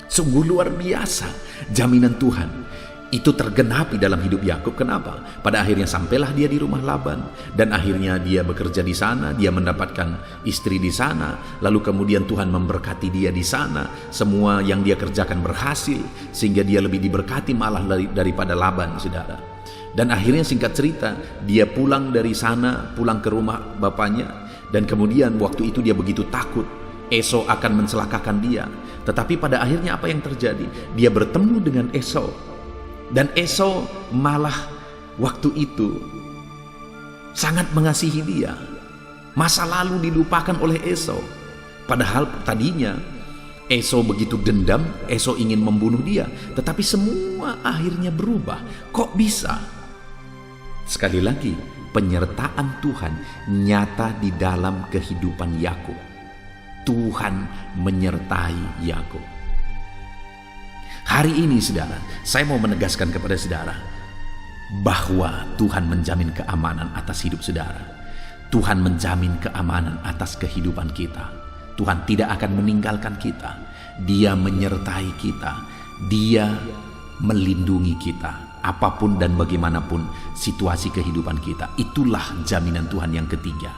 Sungguh luar biasa jaminan Tuhan. Itu tergenapi dalam hidup Yakub. Kenapa? Pada akhirnya sampailah dia di rumah Laban, dan akhirnya dia bekerja di sana, dia mendapatkan istri di sana, lalu kemudian Tuhan memberkati dia di sana. Semua yang dia kerjakan berhasil, sehingga dia lebih diberkati malah daripada Laban, saudara. Dan akhirnya singkat cerita, dia pulang dari sana, pulang ke rumah bapaknya, dan kemudian waktu itu dia begitu takut Esau akan mencelakakan dia. Tetapi pada akhirnya apa yang terjadi? Dia bertemu dengan Esau. Dan Esau malah waktu itu sangat mengasihi dia. Masa lalu dilupakan oleh Esau. Padahal tadinya Esau begitu dendam, Esau ingin membunuh dia. Tetapi semua akhirnya berubah. Kok bisa? Sekali lagi, penyertaan Tuhan nyata di dalam kehidupan Yakub. Tuhan menyertai Yakub. Hari ini, saudara, saya mau menegaskan kepada saudara bahwa Tuhan menjamin keamanan atas hidup saudara. Tuhan menjamin keamanan atas kehidupan kita. Tuhan tidak akan meninggalkan kita. Dia menyertai kita. Dia melindungi kita. Apapun dan bagaimanapun situasi kehidupan kita. Itulah jaminan Tuhan yang ketiga.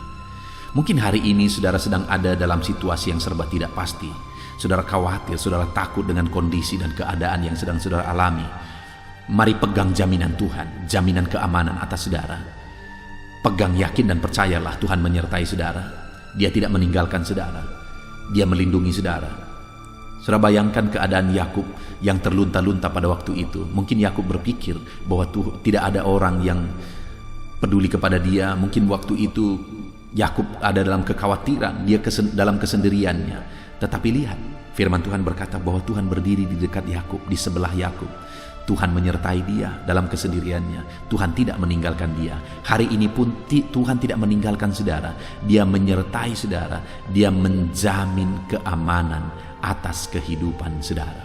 Mungkin hari ini saudara sedang ada dalam situasi yang serba tidak pasti. Saudara khawatir, saudara takut dengan kondisi dan keadaan yang sedang saudara alami. Mari pegang jaminan Tuhan, jaminan keamanan atas saudara. Pegang, yakin dan percayalah Tuhan menyertai saudara. Dia tidak meninggalkan saudara. Dia melindungi saudara. Saudara bayangkan keadaan Yakub yang terlunta-lunta pada waktu itu. Mungkin Yakub berpikir bahwa tidak ada orang yang peduli kepada dia. Mungkin waktu itu Yakub ada dalam kekhawatiran, dia dalam kesendiriannya. Tetapi lihat, firman Tuhan berkata bahwa Tuhan berdiri di dekat Yakub, di sebelah Yakub. Tuhan menyertai dia dalam kesendiriannya. Tuhan tidak meninggalkan dia. Hari ini pun Tuhan tidak meninggalkan saudara. Dia menyertai saudara. Dia menjamin keamanan atas kehidupan saudara.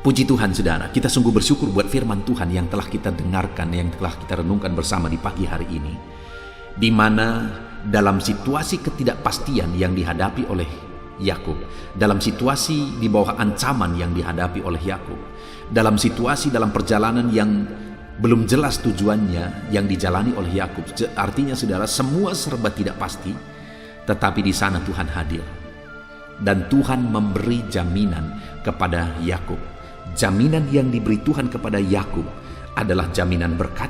Puji Tuhan, saudara. Kita sungguh bersyukur buat firman Tuhan yang telah kita dengarkan, yang telah kita renungkan bersama di pagi hari ini. Di mana dalam situasi ketidakpastian yang dihadapi oleh Yakub, dalam situasi di bawah ancaman yang dihadapi oleh Yakub, dalam situasi dalam perjalanan yang belum jelas tujuannya yang dijalani oleh Yakub, artinya saudara semua serba tidak pasti, tetapi di sana Tuhan hadir dan Tuhan memberi jaminan kepada Yakub. Jaminan yang diberi Tuhan kepada Yakub adalah jaminan berkat,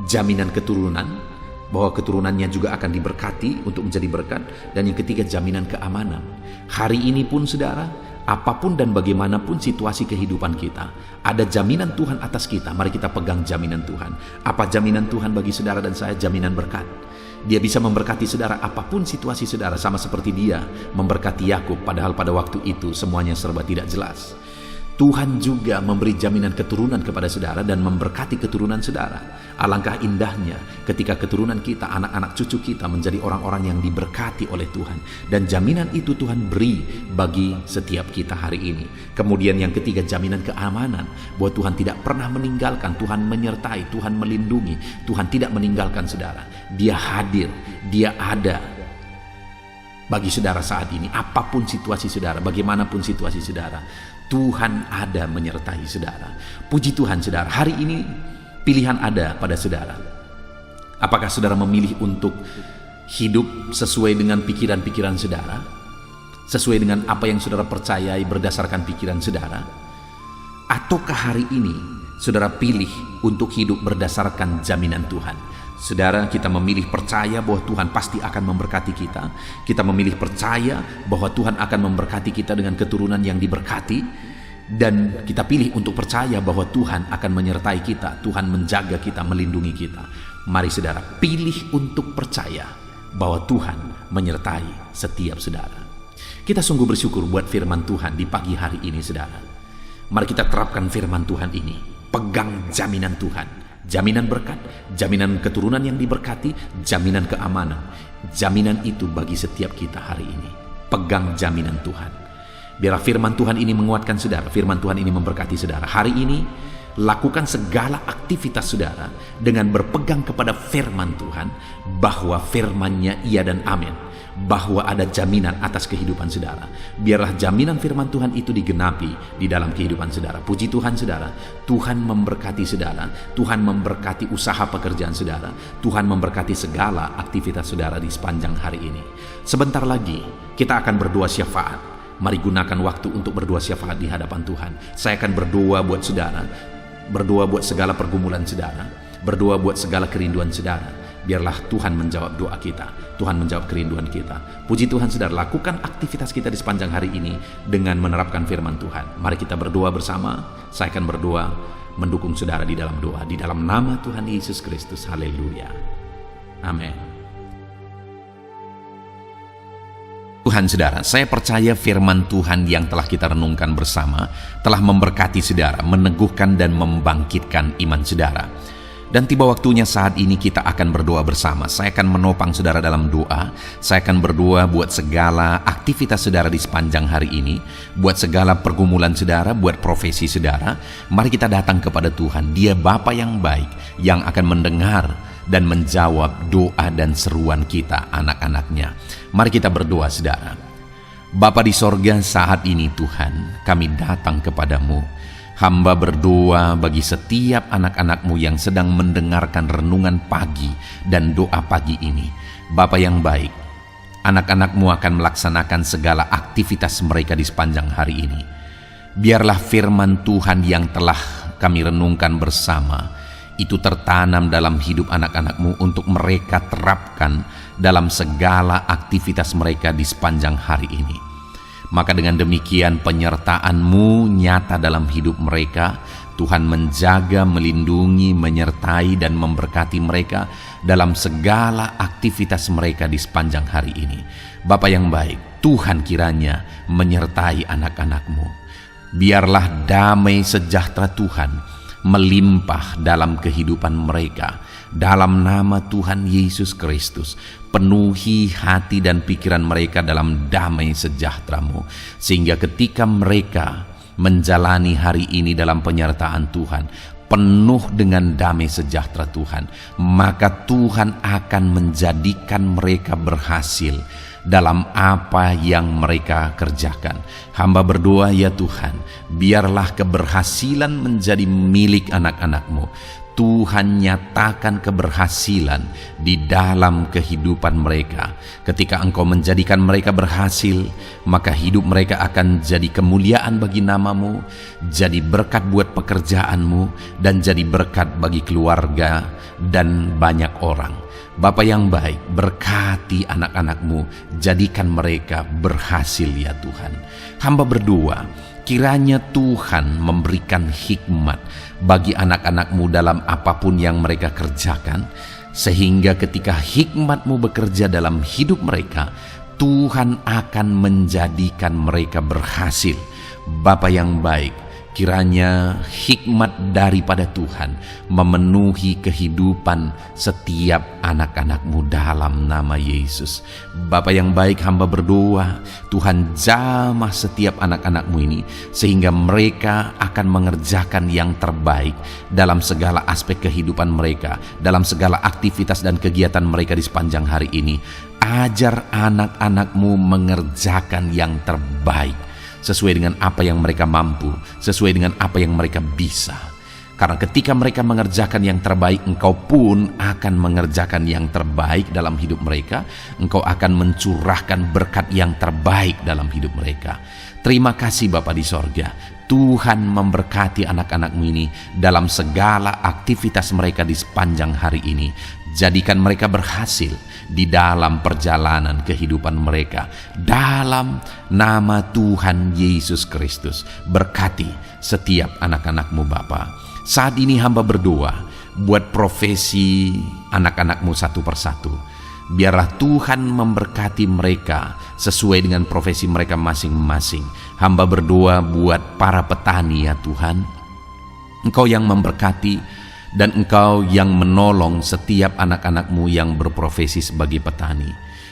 jaminan keturunan, bahwa keturunannya juga akan diberkati untuk menjadi berkat, dan yang ketiga jaminan keamanan. Hari ini pun saudara, apapun dan bagaimanapun situasi kehidupan kita, ada jaminan Tuhan atas kita. Mari kita pegang jaminan Tuhan. Apa jaminan Tuhan bagi saudara dan saya? Jaminan berkat. Dia bisa memberkati saudara apapun situasi saudara, sama seperti dia memberkati Yakub, padahal pada waktu itu semuanya serba tidak jelas. Tuhan juga memberi jaminan keturunan kepada saudara dan memberkati keturunan saudara. Alangkah indahnya ketika keturunan kita, anak-anak cucu kita menjadi orang-orang yang diberkati oleh Tuhan. Dan jaminan itu Tuhan beri bagi setiap kita hari ini. Kemudian yang ketiga, jaminan keamanan, bahwa Tuhan tidak pernah meninggalkan, Tuhan menyertai, Tuhan melindungi, Tuhan tidak meninggalkan saudara. Dia hadir, dia ada bagi saudara saat ini. Apapun situasi saudara, bagaimanapun situasi saudara, Tuhan ada menyertai saudara. Puji Tuhan saudara, hari ini pilihan ada pada saudara. Apakah saudara memilih untuk hidup sesuai dengan pikiran-pikiran saudara? Sesuai dengan apa yang saudara percayai berdasarkan pikiran saudara? Ataukah hari ini saudara pilih untuk hidup berdasarkan jaminan Tuhan? Saudara, kita memilih percaya bahwa Tuhan pasti akan memberkati kita. Kita memilih percaya bahwa Tuhan akan memberkati kita dengan keturunan yang diberkati. Dan kita pilih untuk percaya bahwa Tuhan akan menyertai kita, Tuhan menjaga kita, melindungi kita. Mari saudara, pilih untuk percaya bahwa Tuhan menyertai setiap saudara. Kita sungguh bersyukur buat firman Tuhan di pagi hari ini saudara. Mari kita terapkan firman Tuhan ini. Pegang jaminan Tuhan. Jaminan berkat, jaminan keturunan yang diberkati, jaminan keamanan. Jaminan itu bagi setiap kita hari ini. Pegang jaminan Tuhan. Biarlah firman Tuhan ini menguatkan saudara, firman Tuhan ini memberkati saudara. Hari ini, lakukan segala aktivitas saudara dengan berpegang kepada firman Tuhan, bahwa firman-Nya iya dan amin. Bahwa ada jaminan atas kehidupan saudara. Biarlah jaminan firman Tuhan itu digenapi di dalam kehidupan saudara. Puji Tuhan saudara, Tuhan memberkati saudara, Tuhan memberkati usaha pekerjaan saudara, Tuhan memberkati segala aktivitas saudara di sepanjang hari ini. Sebentar lagi kita akan berdoa syafaat. Mari gunakan waktu untuk berdoa syafaat di hadapan Tuhan. Saya akan berdoa buat saudara, berdoa buat segala pergumulan saudara, berdoa buat segala kerinduan saudara. Biarlah Tuhan menjawab doa kita, Tuhan menjawab kerinduan kita. Puji Tuhan saudara, lakukan aktivitas kita di sepanjang hari ini dengan menerapkan firman Tuhan. Mari kita berdoa bersama. Saya akan berdoa mendukung saudara di dalam doa, di dalam nama Tuhan Yesus Kristus. Haleluya. Amin. Tuhan saudara, saya percaya firman Tuhan yang telah kita renungkan bersama telah memberkati saudara, meneguhkan dan membangkitkan iman saudara. Dan tiba waktunya saat ini kita akan berdoa bersama. Saya akan menopang saudara dalam doa. Saya akan berdoa buat segala aktivitas saudara di sepanjang hari ini, buat segala pergumulan saudara, buat profesi saudara. Mari kita datang kepada Tuhan. Dia Bapa yang baik, yang akan mendengar dan menjawab doa dan seruan kita, anak-anaknya. Mari kita berdoa saudara. Bapa di sorga, saat ini Tuhan, kami datang kepadamu. Hamba berdoa bagi setiap anak-anak-Mu yang sedang mendengarkan renungan pagi dan doa pagi ini. Bapa yang baik, anak-anak-Mu akan melaksanakan segala aktivitas mereka di sepanjang hari ini. Biarlah firman Tuhan yang telah kami renungkan bersama itu tertanam dalam hidup anak-anak-Mu untuk mereka terapkan dalam segala aktivitas mereka di sepanjang hari ini. Maka dengan demikian penyertaan-Mu nyata dalam hidup mereka. Tuhan menjaga, melindungi, menyertai dan memberkati mereka dalam segala aktivitas mereka di sepanjang hari ini. Bapa yang baik, Tuhan kiranya menyertai anak-anak-Mu. Biarlah damai sejahtera Tuhan melimpah dalam kehidupan mereka. Dalam nama Tuhan Yesus Kristus, penuhi hati dan pikiran mereka dalam damai sejahtera-Mu, sehingga ketika mereka menjalani hari ini dalam penyertaan Tuhan, penuh dengan damai sejahtera Tuhan, maka Tuhan akan menjadikan mereka berhasil dalam apa yang mereka kerjakan. Hamba berdoa ya Tuhan, biarlah keberhasilan menjadi milik anak-anak-Mu. Tuhan nyatakan keberhasilan di dalam kehidupan mereka. Ketika Engkau menjadikan mereka berhasil, maka hidup mereka akan jadi kemuliaan bagi nama-Mu, jadi berkat buat pekerjaan-Mu, dan jadi berkat bagi keluarga dan banyak orang. Bapa yang baik, berkati anak-anak-Mu, jadikan mereka berhasil ya Tuhan. Hamba berdoa, kiranya Tuhan memberikan hikmat bagi anak-anak-Mu dalam apapun yang mereka kerjakan, sehingga ketika hikmat-Mu bekerja dalam hidup mereka, Tuhan akan menjadikan mereka berhasil. Bapa yang baik, kiranya hikmat daripada Tuhan memenuhi kehidupan setiap anak-anak-Mu dalam nama Yesus. Bapa yang baik, hamba berdoa, Tuhan jamah setiap anak-anak-Mu ini, sehingga mereka akan mengerjakan yang terbaik dalam segala aspek kehidupan mereka, dalam segala aktivitas dan kegiatan mereka di sepanjang hari ini. Ajar anak-anak-Mu mengerjakan yang terbaik, sesuai dengan apa yang mereka mampu, sesuai dengan apa yang mereka bisa. Karena ketika mereka mengerjakan yang terbaik, Engkau pun akan mengerjakan yang terbaik dalam hidup mereka. Engkau akan mencurahkan berkat yang terbaik dalam hidup mereka. Terima kasih Bapa di sorga. Tuhan memberkati anak-anak-Mu ini dalam segala aktivitas mereka di sepanjang hari ini. Jadikan mereka berhasil di dalam perjalanan kehidupan mereka. Dalam nama Tuhan Yesus Kristus, berkati setiap anak-anak-Mu Bapa. Saat ini hamba berdoa buat profesi anak-anak-Mu satu persatu. Biarlah Tuhan memberkati mereka sesuai dengan profesi mereka masing-masing. Hamba berdoa buat para petani ya Tuhan. Engkau yang memberkati dan Engkau yang menolong setiap anak-anak-Mu yang berprofesi sebagai petani.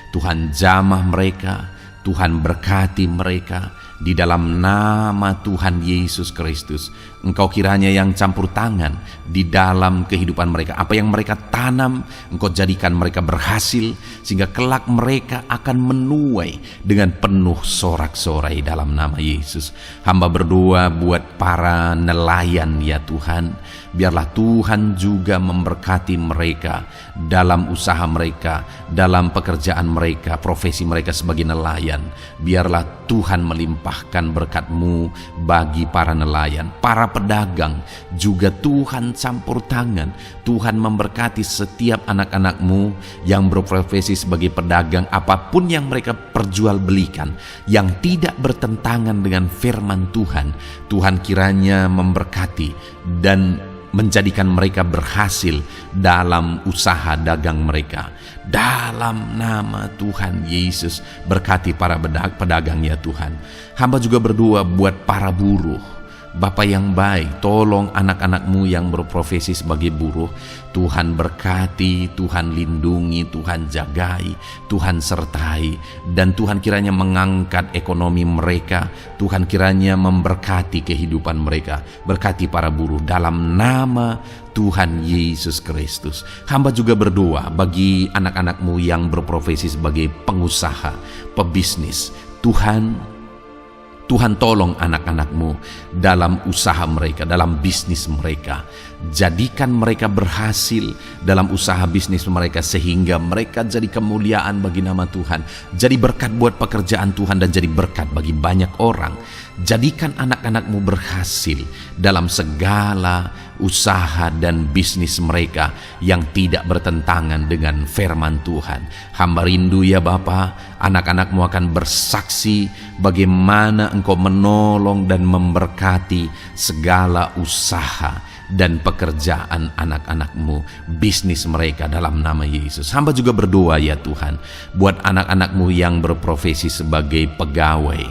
Tuhan jamah mereka, Tuhan berkati mereka di dalam nama Tuhan Yesus Kristus. Engkau kiranya yang campur tangan di dalam kehidupan mereka. Apa yang mereka tanam, Engkau jadikan mereka berhasil, sehingga kelak mereka akan menuai dengan penuh sorak-sorai dalam nama Yesus. Hamba berdoa buat para nelayan ya Tuhan. Biarlah Tuhan juga memberkati mereka dalam usaha mereka, dalam pekerjaan mereka, profesi mereka sebagai nelayan. Biarlah Tuhan melimpahkan berkat-Mu bagi para nelayan, para pedagang juga Tuhan campur tangan. Tuhan memberkati setiap anak-anak-Mu yang berprofesi sebagai pedagang, apapun yang mereka perjualbelikan yang tidak bertentangan dengan firman Tuhan. Tuhan kiranya memberkati dan menjadikan mereka berhasil dalam usaha dagang mereka. Dalam nama Tuhan Yesus, berkati para pedagang ya Tuhan. Hamba juga berdoa buat para buruh. Bapa yang baik, tolong anak-anak-Mu yang berprofesi sebagai buruh. Tuhan berkati, Tuhan lindungi, Tuhan jagai, Tuhan sertai. Dan Tuhan kiranya mengangkat ekonomi mereka. Tuhan kiranya memberkati kehidupan mereka. Berkati para buruh dalam nama Tuhan Yesus Kristus. Hamba juga berdoa bagi anak-anak-Mu yang berprofesi sebagai pengusaha, pebisnis. Tuhan tolong anak-anak-Mu dalam usaha mereka, dalam bisnis mereka. Jadikan mereka berhasil dalam usaha bisnis mereka, sehingga mereka jadi kemuliaan bagi nama Tuhan. Jadi berkat buat pekerjaan Tuhan dan jadi berkat bagi banyak orang. Jadikan anak-anak-Mu berhasil dalam segala usaha dan bisnis mereka yang tidak bertentangan dengan firman Tuhan. Hamba rindu ya Bapa, anak-anak-Mu akan bersaksi bagaimana Engkau menolong dan memberkati segala usaha dan pekerjaan anak-anak-Mu, bisnis mereka dalam nama Yesus. Hamba juga berdoa ya Tuhan buat anak-anak-Mu yang berprofesi sebagai pegawai,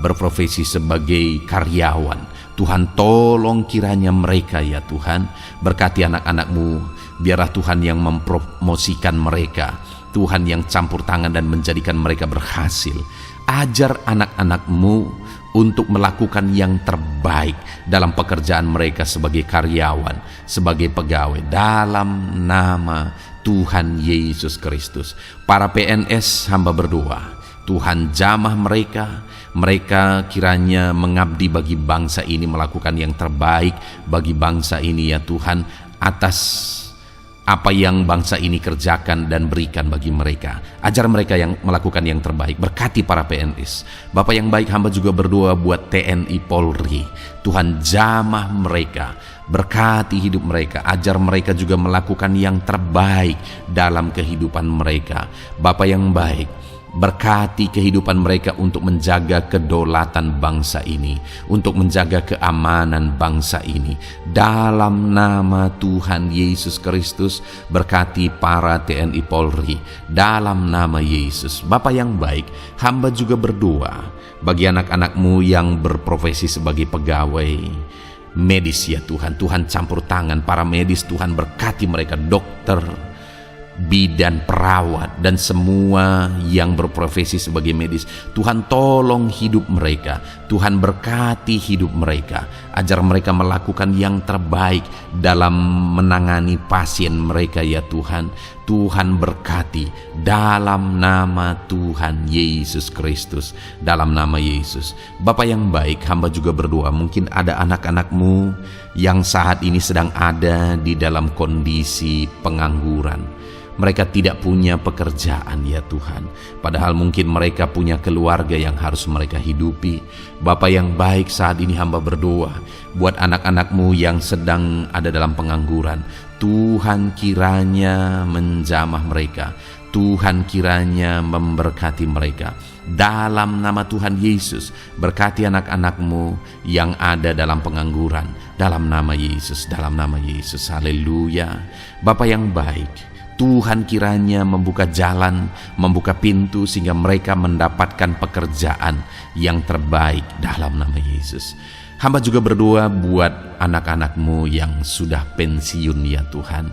berprofesi sebagai karyawan. Tuhan tolong kiranya mereka ya Tuhan, berkati anak-anak-Mu. Biarlah Tuhan yang mempromosikan mereka, Tuhan yang campur tangan dan menjadikan mereka berhasil. Ajar anak-anak-Mu untuk melakukan yang terbaik dalam pekerjaan mereka sebagai karyawan, sebagai pegawai, dalam nama Tuhan Yesus Kristus. Para PNS hamba berdoa, Tuhan jamah mereka. Mereka kiranya mengabdi bagi bangsa ini, melakukan yang terbaik bagi bangsa ini ya Tuhan, atas apa yang bangsa ini kerjakan dan berikan bagi mereka. Ajar mereka yang melakukan yang terbaik. Berkati para PNS. Bapak yang baik, hamba juga berdoa buat TNI Polri. Tuhan jamah mereka, berkati hidup mereka, ajar mereka juga melakukan yang terbaik dalam kehidupan mereka. Bapak yang baik, berkati kehidupan mereka untuk menjaga kedaulatan bangsa ini, untuk menjaga keamanan bangsa ini. Dalam nama Tuhan Yesus Kristus, berkati para TNI Polri. Dalam nama Yesus. Bapa yang baik, hamba juga berdoa bagi anak-anak-Mu yang berprofesi sebagai pegawai medis ya Tuhan. Tuhan campur tangan para medis, Tuhan berkati mereka, dokter, bidan, perawat, dan semua yang berprofesi sebagai medis. Tuhan tolong hidup mereka, Tuhan berkati hidup mereka, ajar mereka melakukan yang terbaik dalam menangani pasien mereka ya Tuhan. Tuhan berkati dalam nama Tuhan Yesus Kristus, dalam nama Yesus. Bapa yang baik, hamba juga berdoa, mungkin ada anak-anak-Mu yang saat ini sedang ada di dalam kondisi pengangguran. Mereka tidak punya pekerjaan ya Tuhan, padahal mungkin mereka punya keluarga yang harus mereka hidupi. Bapa yang baik, saat ini hamba berdoa buat anak-anak-Mu yang sedang ada dalam pengangguran. Tuhan kiranya menjamah mereka, Tuhan kiranya memberkati mereka. Dalam nama Tuhan Yesus, berkati anak-anak-Mu yang ada dalam pengangguran. Dalam nama Yesus, dalam nama Yesus. Haleluya. Bapa yang baik, Tuhan kiranya membuka jalan, membuka pintu sehingga mereka mendapatkan pekerjaan yang terbaik dalam nama Yesus. Hamba juga berdoa buat anak-anak-Mu yang sudah pensiun ya Tuhan.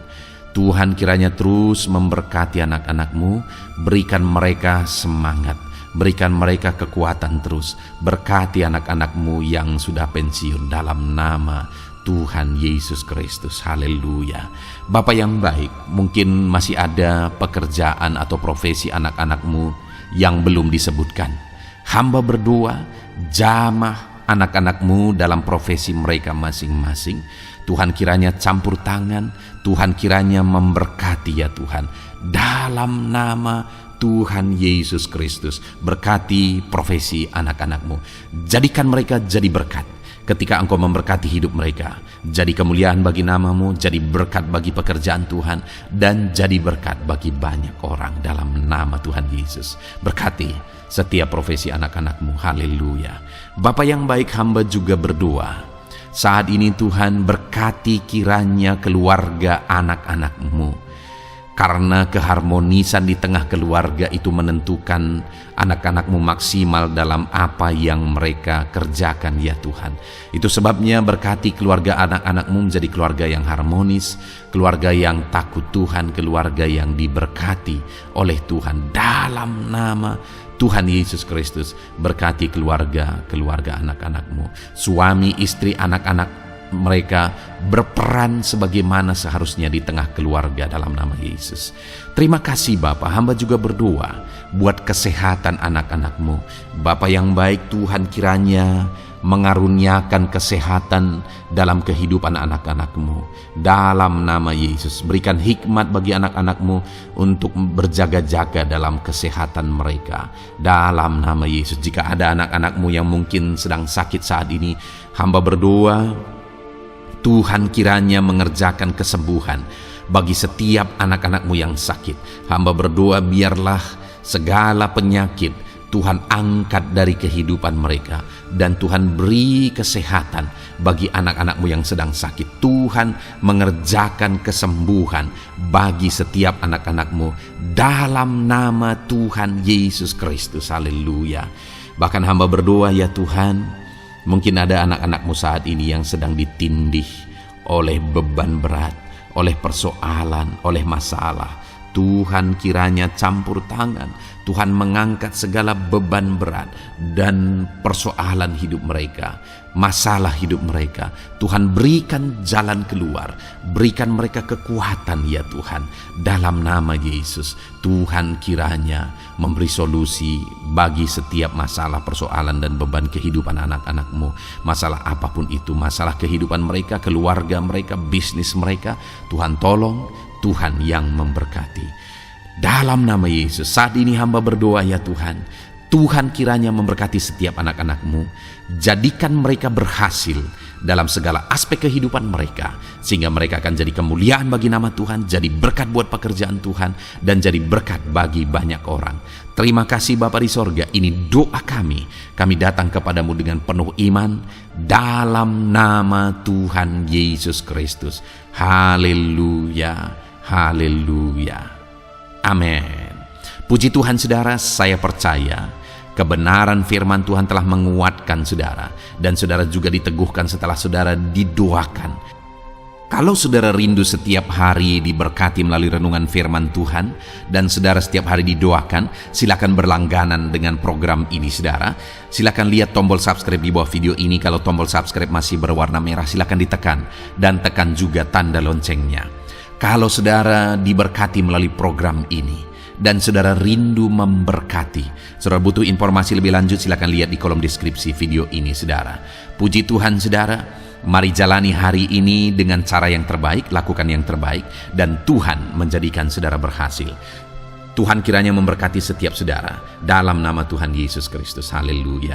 Tuhan kiranya terus memberkati anak-anak-Mu, berikan mereka semangat, berikan mereka kekuatan terus. Berkati anak-anak-Mu yang sudah pensiun dalam nama Tuhan Yesus Kristus. Haleluya. Bapa yang baik, mungkin masih ada pekerjaan atau profesi anak-anak-Mu yang belum disebutkan. Hamba berdoa, jamah anak-anak-Mu dalam profesi mereka masing-masing. Tuhan kiranya campur tangan, Tuhan kiranya memberkati ya Tuhan. Dalam nama Tuhan Yesus Kristus, berkati profesi anak-anak-Mu. Jadikan mereka jadi berkat. Ketika Engkau memberkati hidup mereka, jadi kemuliaan bagi nama-Mu, jadi berkat bagi pekerjaan Tuhan, dan jadi berkat bagi banyak orang dalam nama Tuhan Yesus. Berkati setiap profesi anak-anak-Mu. Haleluya. Bapa yang baik, hamba juga berdoa saat ini Tuhan, berkati kiranya keluarga anak-anak-Mu. Karena keharmonisan di tengah keluarga itu menentukan anak-anak-Mu maksimal dalam apa yang mereka kerjakan ya Tuhan. Itu sebabnya berkati keluarga anak-anak-Mu menjadi keluarga yang harmonis, keluarga yang takut Tuhan, keluarga yang diberkati oleh Tuhan. Dalam nama Tuhan Yesus Kristus, berkati keluarga anak-anak-Mu. Suami, istri, anak-anak mereka berperan sebagaimana seharusnya di tengah keluarga dalam nama Yesus. Terima kasih Bapa, hamba juga berdoa buat kesehatan anak-anak-Mu. Bapa yang baik, Tuhan kiranya mengaruniakan kesehatan dalam kehidupan anak-anak-Mu. Dalam nama Yesus, berikan hikmat bagi anak-anak-Mu untuk berjaga-jaga dalam kesehatan mereka. Dalam nama Yesus, jika ada anak-anak-Mu yang mungkin sedang sakit saat ini, hamba berdoa Tuhan kiranya mengerjakan kesembuhan bagi setiap anak-anak-Mu yang sakit. Hamba berdoa biarlah segala penyakit Tuhan angkat dari kehidupan mereka, dan Tuhan beri kesehatan bagi anak-anak-Mu yang sedang sakit. Tuhan mengerjakan kesembuhan bagi setiap anak-anak-Mu dalam nama Tuhan Yesus Kristus. Haleluya. Bahkan hamba berdoa ya Tuhan, mungkin ada anak-anak-Mu saat ini yang sedang ditindih oleh beban berat, oleh persoalan, oleh masalah. Tuhan kiranya campur tangan, Tuhan mengangkat segala beban berat dan persoalan hidup mereka, masalah hidup mereka. Tuhan berikan jalan keluar, berikan mereka kekuatan ya Tuhan. Dalam nama Yesus, Tuhan kiranya memberi solusi bagi setiap masalah, persoalan, dan beban kehidupan anak-anak-Mu. Masalah apapun itu, masalah kehidupan mereka, keluarga mereka, bisnis mereka, Tuhan tolong, Tuhan yang memberkati. Dalam nama Yesus, saat ini hamba berdoa ya Tuhan, Tuhan kiranya memberkati setiap anak-anak-Mu, jadikan mereka berhasil dalam segala aspek kehidupan mereka, sehingga mereka akan jadi kemuliaan bagi nama Tuhan, jadi berkat buat pekerjaan Tuhan, dan jadi berkat bagi banyak orang. Terima kasih Bapa di sorga, ini doa kami datang kepadamu dengan penuh iman, dalam nama Tuhan Yesus Kristus. Haleluya, haleluya, amin. Puji Tuhan saudara, saya percaya kebenaran firman Tuhan telah menguatkan saudara, dan saudara juga diteguhkan setelah saudara didoakan. Kalau saudara rindu setiap hari diberkati melalui renungan firman Tuhan, dan saudara setiap hari didoakan, silakan berlangganan dengan program ini saudara. Silakan lihat tombol subscribe di bawah video ini. Kalau tombol subscribe masih berwarna merah, silakan ditekan, dan tekan juga tanda loncengnya. Kalau saudara diberkati melalui program ini, dan saudara rindu memberkati, saudara butuh informasi lebih lanjut, silakan lihat di kolom deskripsi video ini saudara. Puji Tuhan saudara, mari jalani hari ini dengan cara yang terbaik, lakukan yang terbaik, dan Tuhan menjadikan saudara berhasil. Tuhan kiranya memberkati setiap saudara, dalam nama Tuhan Yesus Kristus. Haleluya.